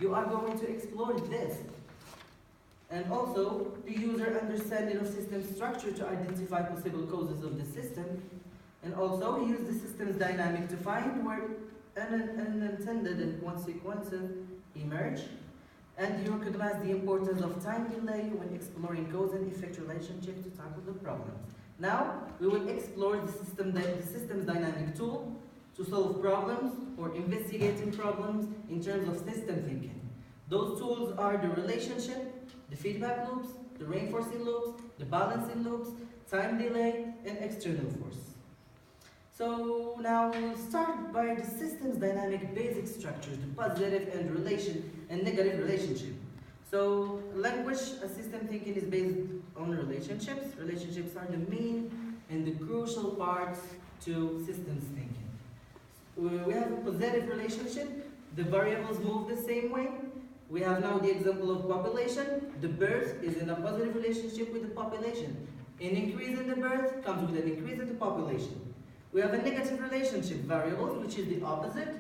You are going to explore this. And also, the user understanding of system structure to identify possible causes of the system. And also, use the system's dynamic to find where unintended and consequences emerge. And you recognize the importance of time delay when exploring cause and effect relationship to tackle the problems. Now, we will explore the system's dynamic tool to solve problems or investigating problems in terms of system thinking. Those tools are the relationship, the feedback loops, the reinforcing loops, the balancing loops, time delay, and external force. So now we'll start by the system's dynamic basic structures, the positive and negative relationship. So language system thinking is based on relationships. Relationships are the main and the crucial parts to systems thinking. We have a positive relationship. The variables move the same way. We have now the example of population. The birth is in a positive relationship with the population. An increase in the birth comes with an increase in the population. We have a negative relationship, variables, which is the opposite.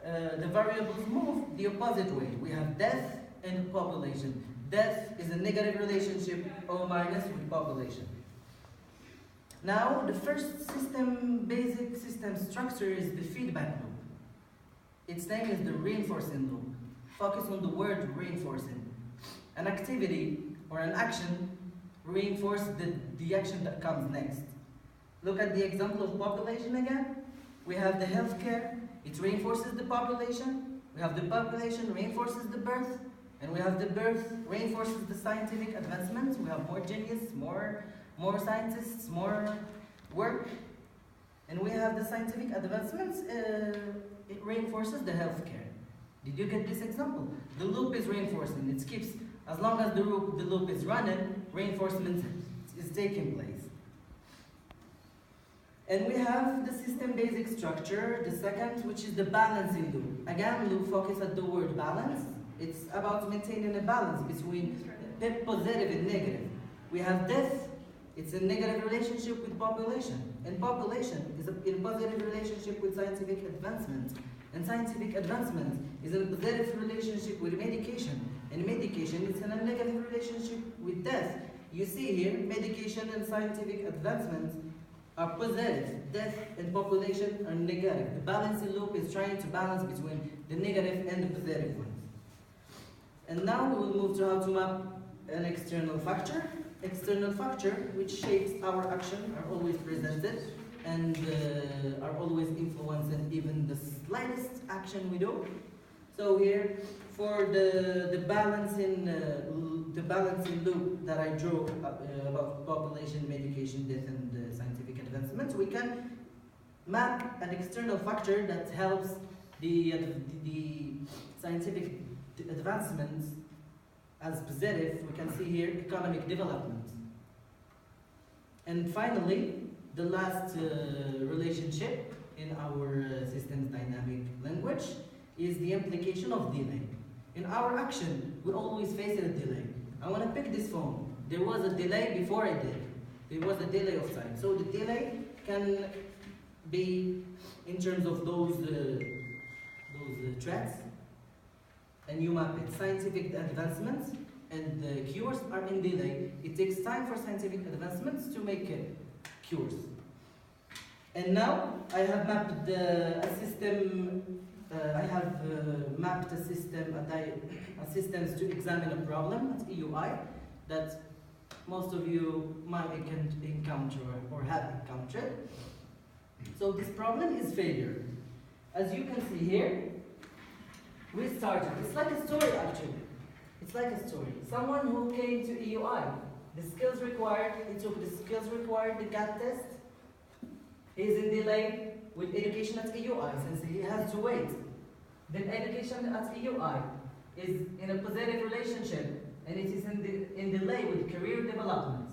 The variables move the opposite way. We have death and population. Death is a negative relationship, O minus, with population. Now, the first basic system structure is the feedback loop. Its name is the reinforcing loop. Focus on the word reinforcing. An activity or an action reinforces the action that comes next. Look at the example of population again. We have the healthcare, it reinforces the population. We have the population reinforces the birth. And we have the birth reinforces the scientific advancements. We have more genius, more scientists, more work. And we have the scientific advancements, it reinforces the healthcare. Did you get this example? The loop is reinforcing. It keeps, as long as the loop is running, reinforcement is taking place. And we have the system basic structure, the second, which is the balancing loop. Again, loop focus at the word balance. It's about maintaining a balance between positive and negative. We have death, it's a negative relationship with population. And population is in a positive relationship with scientific advancement. And scientific advancement is in a positive relationship with medication. And medication is in a negative relationship with death. You see here, medication and scientific advancements are positive, death and population are negative. The balancing loop is trying to balance between the negative and the positive ones. And now we will move to how to map an external factor. External factor, which shapes our action, are always presented and are always influencing even the slightest action we do. So here, for the balancing loop that I drew about population, medication, death, and scientific advancements, we can map an external factor that helps the scientific advancements as positive. We can see here economic development. And finally, the last relationship in our system's dynamic language is the implication of delay. In our action, we always face a delay. I want to pick this phone. There was a delay before I did. There was a delay of time. So the delay can be in terms of those threats, and you map it. Scientific advancements and cures are in delay. It takes time for scientific advancements to make cures. And now I have mapped a system. I have mapped a systems to examine a problem at EUI that most of you might encounter or have encountered. So this problem is failure. As you can see here, we started. It's like a story actually. It's like a story. Someone who came to EUI, the skills required, he took the skills required, the CAT test. He's in delay with education at EUI since he has to wait. Then education at EUI is in a positive relationship and it is in delay with career development.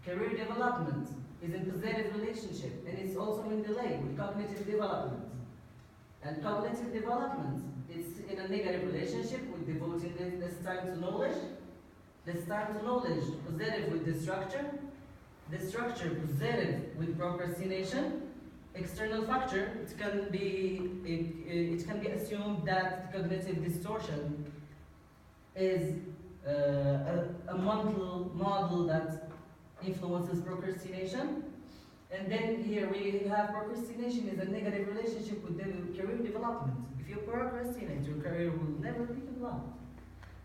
Career development is in positive relationship and it's also in delay with cognitive development. And cognitive development is in a negative relationship with devoting this time to knowledge. This time to knowledge positive with the structure positive with procrastination, external factor, it can be assumed that cognitive distortion is a model that influences procrastination. And then here we have procrastination is a negative relationship with the career development. If you procrastinate, your career will never be developed.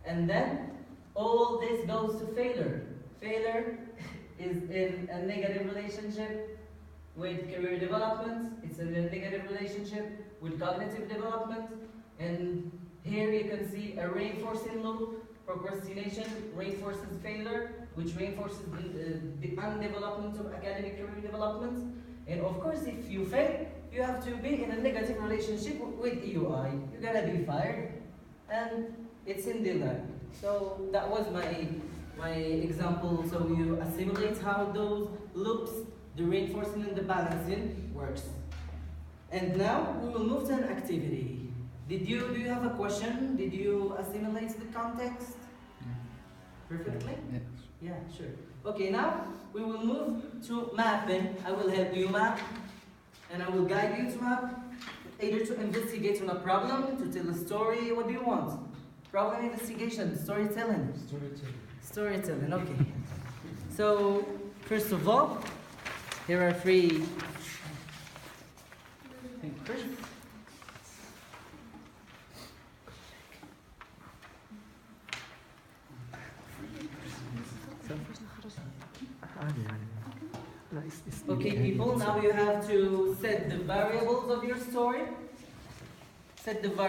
And then all this goes to failure. Failure is in a negative relationship with career development. It's in a negative relationship with cognitive development. And here you can see a reinforcing loop. Procrastination reinforces failure, which reinforces the undevelopment of academic career development. And of course, if you fail, you have to be in a negative relationship with EUI. You're gonna be fired, and it's in delay. So that was my example. So you assimilate how those loops, the reinforcing and the balancing, works. And now we will move to an activity. Do you have a question? Did you assimilate the context perfectly? Yes. Yeah, sure. Okay, now we will move to mapping. I will help you map, and I will guide you to map, either to investigate on a problem, to tell a story. What do you want? Problem investigation, storytelling. Storytelling, okay. So, first of all, here are three thinkers. Okay, people, now you have to set the variables of your story. Set the variables.